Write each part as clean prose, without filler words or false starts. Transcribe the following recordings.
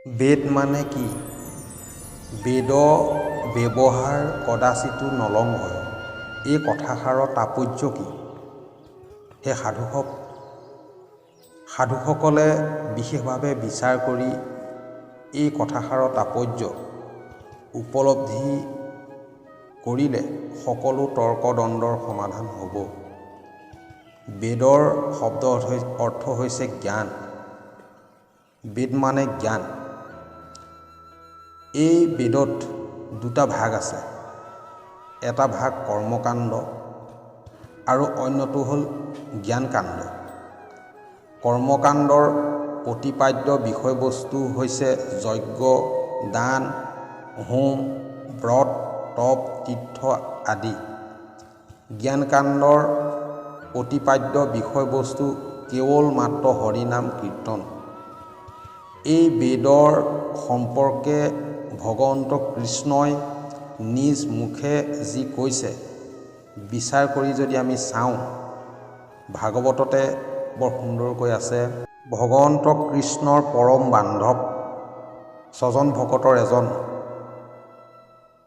বেদ মানে কি? বেদ ব্যৱহাৰ কদাচিতো নলংঘয়। এই কথাষাৰৰ তাৎপৰ্য কি? সেই সাধুসকলে বিশেষভাৱে বিচাৰ কৰি এই কথাষাৰৰ তাৎপৰ্য উপলব্ধি কৰিলে সকলো তৰ্কদ্বন্দ্বৰ সমাধান হ'ব। বেদৰ শব্দ অৰ্থ হৈছে জ্ঞান। বেদ মানে জ্ঞান। এই বেদত দুটা ভাগ আছে। এটা ভাগ কৰ্মকাণ্ড আৰু অন্যটো হ'ল জ্ঞানকাণ্ড। কৰ্মকাণ্ডৰ প্ৰতিপাদ্য বিষয়বস্তু হৈছে যজ্ঞ, দান, হোম, ব্ৰত, তপ, তীৰ্থ আদি। জ্ঞানকাণ্ডৰ প্ৰতিপাদ্য বিষয়বস্তু কেৱল মাত্ৰ হৰিনাম কীৰ্তন। এই বেদৰ সম্পৰ্কে ভগৱন্ত কৃষ্ণই নিজ মুখে যি কৈছে, বিচাৰ কৰি যদি আমি চাওঁ, ভাগৱততে বৰ সুন্দৰকৈ আছে। ভগৱন্ত কৃষ্ণৰ পৰম বান্ধৱ ছজন ভকতৰ এজন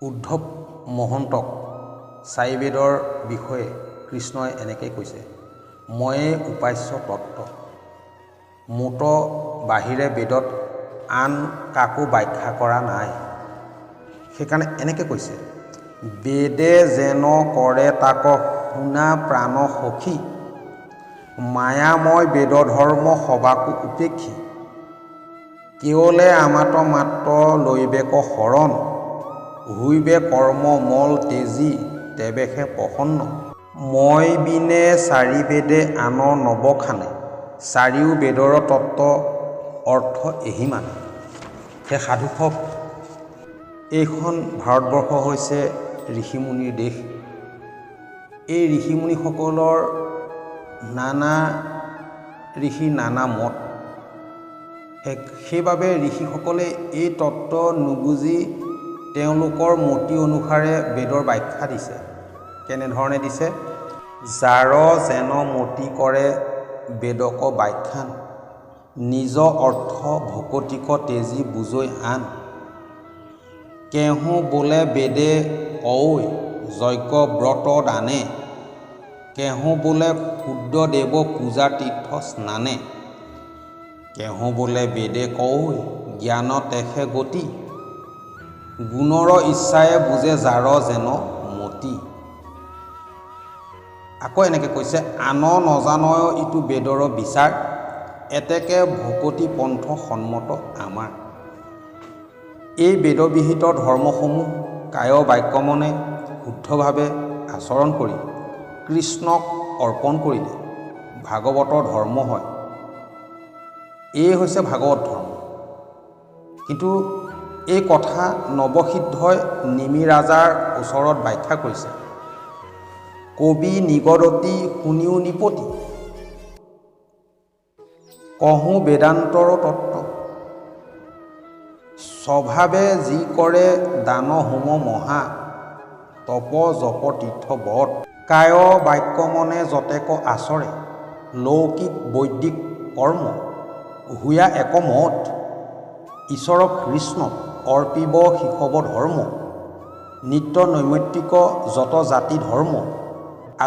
উদ্ধৱ মহন্তক চাৰি বেদৰ বিষয়ে কৃষ্ণই এনেকৈ কৈছে, ময়েই উপাস্য তত্ত্ব, মোত বাহিৰে বেদত আন কাকো ব্যাখ্যা কৰা নাই। সেইকাৰণে এনেকৈ কৈছে, বেদে যেন কৰে তাক শুনা প্ৰাণ সখী, মায়াময় বেদ ধৰ্ম সবাকো উপেক্ষী, কেৱলে আমাত মাত্ৰ লৈবেক শৰণ, হুইবে কৰ্ম মল তেজী তেৱেহে প্ৰসন্ন। মই বিনে চাৰি বেদে আন নবখানে, চাৰিও বেদৰ তত্ত্ব অৰ্থ এহি মানে। সেই সাধুসক এইখন ভাৰতবৰ্ষ হৈছে ঋষিমুনিৰ দেশ। এই ঋষিমুনিসকলৰ নানা ঋষিৰ নানা মত। সেইবাবে ঋষিসকলে এই তত্ত্ব নুবুজি তেওঁলোকৰ মতি অনুসাৰে বেদৰ ব্যাখ্যা দিছে। কেনেধৰণে দিছে? যাৰ যেন মতি কৰে বেদক ব্যাখ্যান, নিজ অৰ্থ ভকতিক তেজি বুজৈ আন, কেহু বোলে বেদে কয় যজ্ঞ ব্ৰত দানে, কেহু বোলে ক্ষুদ্ৰ দেৱ পূজা তীৰ্থ স্নানে, কেহু বোলে বেদে কয় জ্ঞান তেখে গতি, গুণৰ ইচ্ছাৰে বুজে যাৰ যেন মতি। আকৌ এনেকৈ কৈছে, আন নজানয় ইটো বেদৰ বিচাৰ, এতেকে ভকতি পন্থ সন্মত আমাৰ। এই বেদবিহিত ধৰ্মসমূহ কায় বাক্য মনে শুদ্ধভাৱে আচৰণ কৰি কৃষ্ণক অৰ্পণ কৰিলে ভাগৱতৰ ধৰ্ম হয়। এই হৈছে ভাগৱত ধৰ্ম। কিন্তু এই কথা নৱসিদ্ধই নিমি ৰাজাৰ ওচৰত ব্যাখ্যা কৰিছে। কবি নিগদতি শুনিও নিপতি, কহো বেদান্তৰ তত্ত্ব, স্বভাৱে যি কৰে দান হোম মহা, তপ জপ তীৰ্থ ব্ৰত, কায় বাক্য মনে যতেক আচৰে, লৌকিক বৈদিক কৰ্ম হুয়া একমত, ঈশ্বৰ কৃষ্ণক অৰ্পিব শিশৱ ধৰ্ম, নিত্য নৈমিত্তিক যত জাতি ধৰ্ম,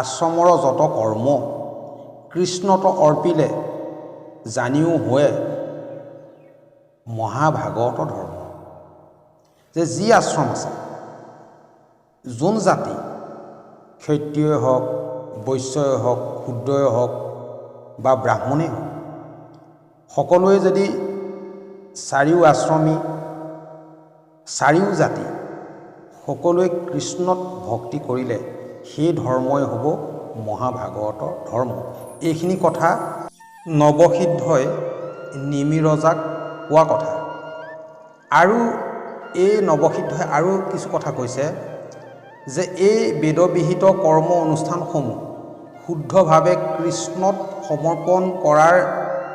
আশ্ৰমৰ যত কৰ্ম, কৃষ্ণত অৰ্পিলে জানিও হয় মহাভাগৱত ধৰ্ম। যে যি আশ্ৰম আছে, যোন জাতি, ক্ষত্ৰিয়ই হওক, বৈশ্যই হওক, ক্ষুদ্ৰই হওক বা ব্ৰাহ্মণেই হওক, সকলোৱে যদি চাৰিও আশ্ৰমী, চাৰিও জাতি সকলোৱে কৃষ্ণত ভক্তি কৰিলে সেই ধৰ্মই হ'ব মহাভাগৱতৰ ধৰ্ম। এইখিনি কথা নৱসিদ্ধই নিমি ৰজাক কোৱা কথা। আৰু এই নৱসিদ্ধই আৰু কিছু কথা কৈছে যে এই বেদবিহিত কৰ্ম অনুষ্ঠানসমূহ শুদ্ধভাৱে কৃষ্ণত সমৰ্পণ কৰাৰ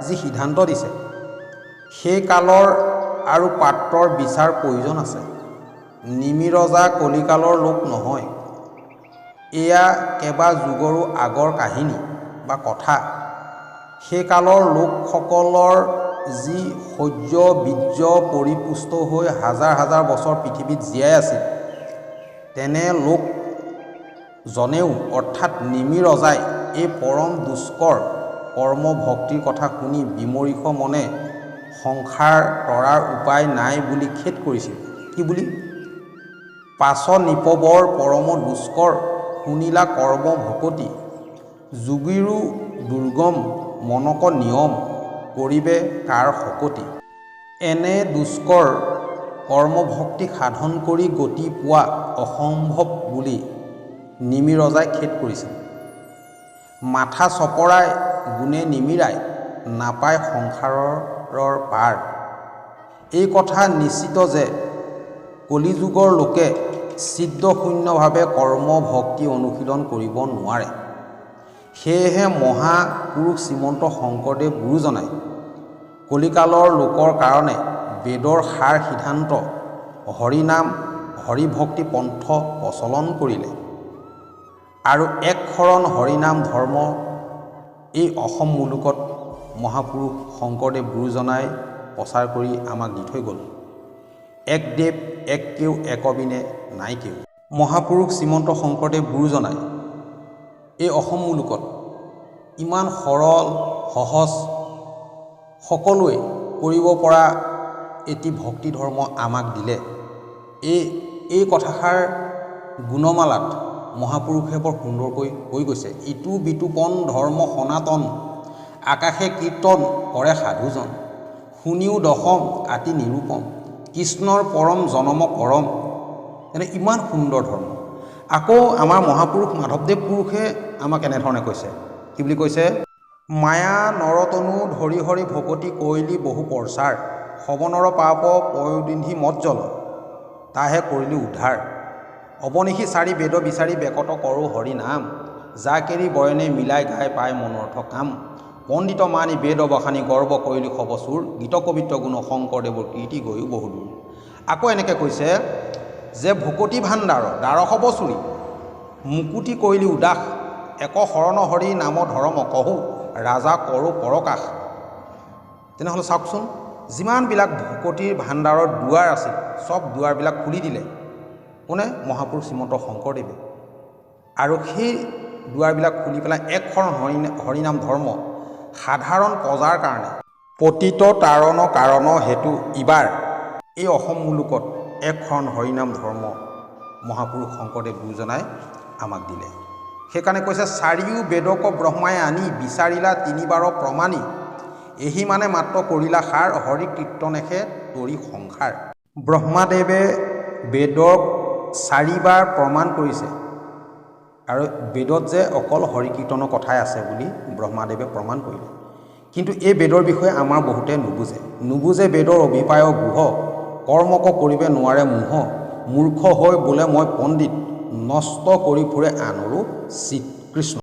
যি সিদ্ধান্ত দিছে, সেই কালৰ আৰু পাত্ৰৰ বিচাৰ প্ৰয়োজন আছে। নিমি ৰজা কলিকালৰ লোক নহয়। এয়া কেইবা যুগৰো আগৰ কাহিনী বা কথা। সেই কালৰ লোকসকলৰ যি শৌৰ্য বীৰ্য পৰিপুষ্ট হৈ হাজাৰ হাজাৰ বছৰ পৃথিৱীত জীয়াই আছিল, তেনে লোকজনেও অৰ্থাৎ নিমি ৰজাই এই পৰম দুষ্কৰ কৰ্ম ভক্তিৰ কথা শুনি বিমৰিষ মনে সংসাৰ তৰাৰ উপায় নাই বুলি খেদ কৰিছিল। কি বুলি? পাছ নিপবৰ পৰম দুষ্কৰ শুনিলা কৰ্ম ভকতি, যোগীৰো দুৰ্গম মনক নিয়ম কৰিবে কাৰ শকতি। এনে দুষ্কৰ কৰ্মভক্তি সাধন কৰি গতি পোৱা অসম্ভৱ বুলি নিমি ৰজাই খেদ কৰিছিল। মাথা চপৰাই গুণে নিমিৰাই নাপায় সংসাৰৰ পাৰ। এই কথা নিশ্চিত যে কলিযুগৰ লোকে ছিদ্ৰশূন্যভাৱে কৰ্ম ভক্তি অনুশীলন কৰিব নোৱাৰে। সেয়েহে মহাপুৰুষ শ্ৰীমন্ত শংকৰদেৱ গুৰুজনাই কলিকালৰ লোকৰ কাৰণে বেদৰ সাৰ সিদ্ধান্ত হৰিনাম হৰিভক্তি পন্থ প্ৰচলন কৰিলে আৰু এক শৰণ হৰিনাম ধৰ্ম এই অসম মুলুকত মহাপুৰুষ শংকৰদেৱ গুৰুজনাই প্ৰচাৰ কৰি আমাক দি থৈ গ'ল। এক দেৱ এক কেও একবিনে নাই কেও। মহাপুৰুষ শ্ৰীমন্ত শংকৰদেৱ গুৰুজনাই এই অসম মুলুকত ইমান সৰল সহজ সকলোৱে কৰিব পৰা এটি ভক্তি ধৰ্ম আমাক দিলে। এই কথাষাৰ গুণমালাত মহাপুৰুষে বৰ সুন্দৰকৈ কৈ গৈছে। ইটো বিটোপন ধৰ্ম সনাতন, আকাশে কীৰ্তন কৰে সাধুজন, শুনিও দশম আতি নিৰূপম, কৃষ্ণৰ পৰম জনম কৰম। এনে ইমান সুন্দৰ ধৰ্ম। আকৌ আমাৰ মহাপুৰুষ মাধৱদেৱ পুৰুষে আমাক এনেধৰণে কৈছে। কি বুলি কৈছে? মায়া নৰতনু ধৰি হৰি ভকতি কৰিলি বহু প্ৰচাৰ, সৱনৰ পাপ পয়োনিধি মজ্জল, তাহে কৰিলি উদ্ধাৰ। অৱনিশি চাৰি বেদ বিচাৰি বেকত কৰোঁ হৰি নাম, যা কেৰি বয়নে মিলাই গাই পাই মনৰ্থ কাম। পণ্ডিত মানি বেদ বখানি গৰ্ব কৰিলি সবচুৰ, গীত কবিত্ব গুণ শংকৰদেৱৰ কীৰ্তি গৈও বহুদূৰ। আকৌ এনেকৈ কৈছে যে ভকতি ভাণ্ডাৰ দ্বাৰশ বছৰি, মুকুতি কৰিলি উদাস, এক শৰণ হৰি নাম ধৰম কহু, ৰাজা কৰোঁ পৰকাশ। তেনেহ'লে চাওকচোন, যিমানবিলাক ভকতিৰ ভাণ্ডাৰৰ দুৱাৰ আছিল চব দুৱাৰবিলাক খুলি দিলে কোনে? মহাপুৰুষ শ্ৰীমন্ত শংকৰদেৱে। আৰু সেই দুৱাৰবিলাক খুলি পেলাই এক শৰণ হৰিনাম ধৰ্ম সাধাৰণ প্ৰজাৰ কাৰণে পতিত তাৰণ কাৰণ হেতু ইবাৰ এই অসম মুলুকত এক শৰণ হৰিনাম ধৰ্ম মহাপুৰুষ শংকৰদেৱ গুৰুজনাই আমাক দিলে। সেইকাৰণে কৈছে চাৰিও বেদক ব্ৰহ্মাই আনি বিচাৰিলা তিনিবাৰ প্ৰমাণী, এহি মানে মাত্ৰ কৰিলা সাৰ, হৰি কীৰ্তনেহে তৰি সংসাৰ। ব্ৰহ্মাদেৱে বেদক চাৰিবাৰ প্ৰমাণ কৰিছে আৰু বেদত যে অকল হৰি কীৰ্তনৰ কথাই আছে বুলি ব্ৰহ্মাদেৱে প্ৰমাণ কৰিলে। কিন্তু এই বেদৰ বিষয়ে আমাৰ বহুতে নুবুজে বেদৰ অভিপ্ৰায় গুহ, কৰ্মক কৰিবে নোৱাৰে মোহ, মূৰ্খ হৈ বোলে মই পণ্ডিত, নষ্ট কৰি ফুৰে আনৰো চিত। কৃষ্ণ।